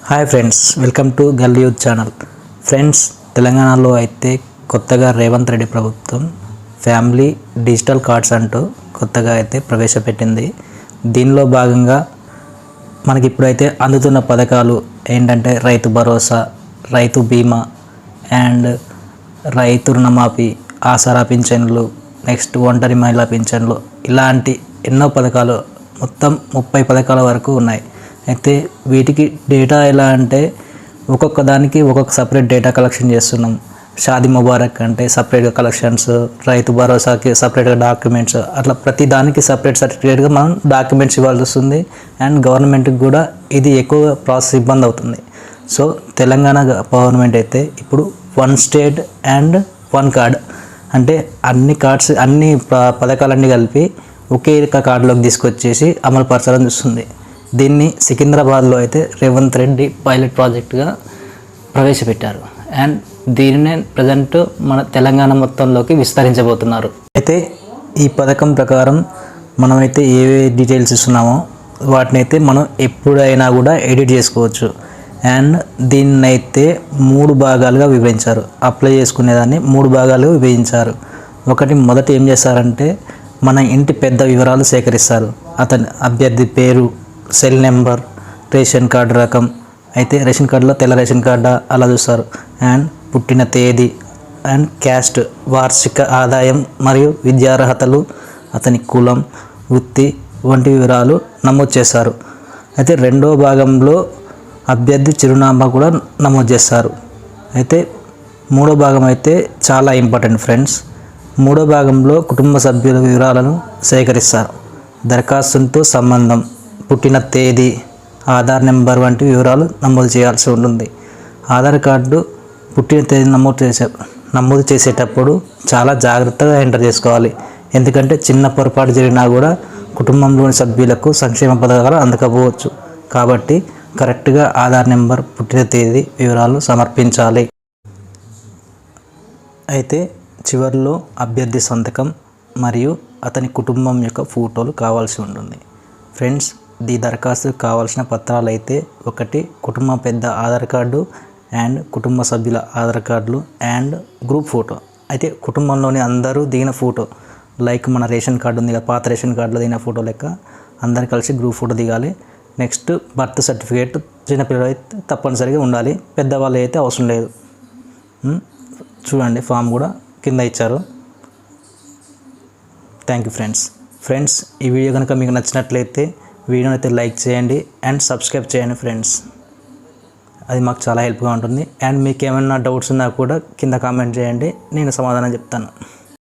Hi friends, welcome to గల్లీ youth channel. Friends, తెలంగాణలో అయితే కొత్తగా రేవంత్ రెడ్డి ప్రభుత్వం ఫ్యామిలీ డిజిటల్ కార్డ్స్ అంటూ కొత్తగా అయితే ప్రవేశపెట్టింది. దీనిలో భాగంగా మనకి ఇప్పుడైతే అందుతున్న పథకాలు ఏంటంటే రైతు భరోసా, రైతు బీమా అండ్ రైతు రుణమాఫీ, ఆసరా పింఛన్లు, నెక్స్ట్ ఒంటరి మహిళా పింఛన్లు, ఇలాంటి ఎన్నో పథకాలు, మొత్తం 30 పథకాల వరకు ఉన్నాయి. అయితే వీటికి డేటా ఎలా అంటే ఒక్కొక్క దానికి ఒక్కొక్క సపరేట్ డేటా కలెక్షన్ చేస్తున్నాం. షాదీ ముబారక్ అంటే సపరేట్గా కలెక్షన్స్, రైతు భరోసాకి సపరేట్గా డాక్యుమెంట్స్, అట్లా ప్రతి దానికి సపరేట్ సర్టిఫికేట్గా మనం డాక్యుమెంట్స్ ఇవ్వాల్సి వస్తుంది. అండ్ గవర్నమెంట్కి కూడా ఇది ఎక్కువ ప్రాసెస్ ఇబ్బంది అవుతుంది. సో తెలంగాణ గవర్నమెంట్ అయితే ఇప్పుడు 1 స్టేట్ అండ్ 1 కార్డ్ అంటే అన్ని కార్డ్స్, అన్ని పథకాలన్నీ కలిపి ఒకే కార్డులోకి తీసుకొచ్చేసి అమలు పరచాలని చూస్తుంది. దీన్ని సికింద్రాబాద్లో అయితే రేవంత్ రెడ్డి పైలట్ ప్రాజెక్టుగా ప్రవేశపెట్టారు. అండ్ దీనినే ప్రజెంట్ మన తెలంగాణ మొత్తంలోకి విస్తరించబోతున్నారు. అయితే ఈ పథకం ప్రకారం మనమైతే ఏ డీటెయిల్స్ ఇస్తున్నామో వాటిని అయితే మనం ఎప్పుడైనా కూడా ఎడిట్ చేసుకోవచ్చు. అండ్ దీన్నైతే 3 భాగాలుగా విభజించారు. అప్లై చేసుకునేదాన్ని 3 భాగాలుగా విభజించారు. మొదట ఏం చేస్తారంటే మన ఇంటి పెద్ద వివరాలు సేకరిస్తారు. అతని అభ్యర్థి పేరు, సెల్ నెంబర్, రేషన్ కార్డు రకం, అయితే రేషన్ కార్డులో తెల్ల రేషన్ కార్డు అలా చూస్తారు. అండ్ పుట్టిన తేదీ అండ్ క్యాస్ట్, వార్షిక ఆదాయం మరియు విద్యార్హతలు, అతని కులం, వృత్తి వంటి వివరాలు నమోదు చేస్తారు. అయితే రెండవ భాగంలో అభ్యర్థి చిరునామా కూడా నమోదు చేస్తారు. అయితే మూడో భాగం అయితే చాలా ఇంపార్టెంట్ ఫ్రెండ్స్. మూడో భాగంలో కుటుంబ సభ్యుల వివరాలను సేకరిస్తారు. దరఖాస్తుతో సంబంధం, పుట్టిన తేదీ, ఆధార్ నెంబర్ వంటి వివరాలు నమోదు చేయాల్సి ఉంటుంది. ఆధార్ కార్డు పుట్టిన తేదీ నమోదు చేసేటప్పుడు చాలా జాగ్రత్తగా ఎంటర్ చేసుకోవాలి. ఎందుకంటే చిన్న పొరపాటు జరిగినా కూడా కుటుంబంలోని సభ్యులకు సంక్షేమ పథకాలు అందకపోవచ్చు. కాబట్టి కరెక్ట్గా ఆధార్ నెంబర్, పుట్టిన తేదీ వివరాలు సమర్పించాలి. అయితే చివరిలో అభ్యర్థి సంతకం మరియు అతని కుటుంబం యొక్క ఫోటోలు కావాల్సి ఉంటుంది. ఫ్రెండ్స్, ఈ దరఖాస్తుకు కావాల్సిన పత్రాలు అయితే 1 కుటుంబ పెద్ద ఆధార్ కార్డు అండ్ కుటుంబ సభ్యుల ఆధార్ కార్డులు అండ్ గ్రూప్ ఫోటో. అయితే కుటుంబంలోని అందరూ దిగిన ఫోటో, లైక్ మన రేషన్ కార్డు ఉంది కదా, పాత రేషన్ కార్డులో దిగిన ఫోటో లెక్క అందరు కలిసి గ్రూప్ ఫోటో దిగాలి. నెక్స్ట్ బర్త్ సర్టిఫికేట్, చిన్నపిల్లలు అయితే తప్పనిసరిగా ఉండాలి, పెద్దవాళ్ళు అయితే అవసరం లేదు. చూడండి, ఫామ్ కూడా కింద ఇచ్చారు. Thank you friends. ఈ వీడియో కనుక మీకు నచ్చినట్లయితే వీడియోని అయితే లైక్ చేయండి అండ్ సబ్స్క్రైబ్ చేయండి ఫ్రెండ్స్. అది మాకు చాలా హెల్ప్గా ఉంటుంది. అండ్ మీకు ఏమైనా డౌట్స్ ఉన్నా కూడా కింద కామెంట్ చేయండి, నేను సమాధానం చెప్తాను.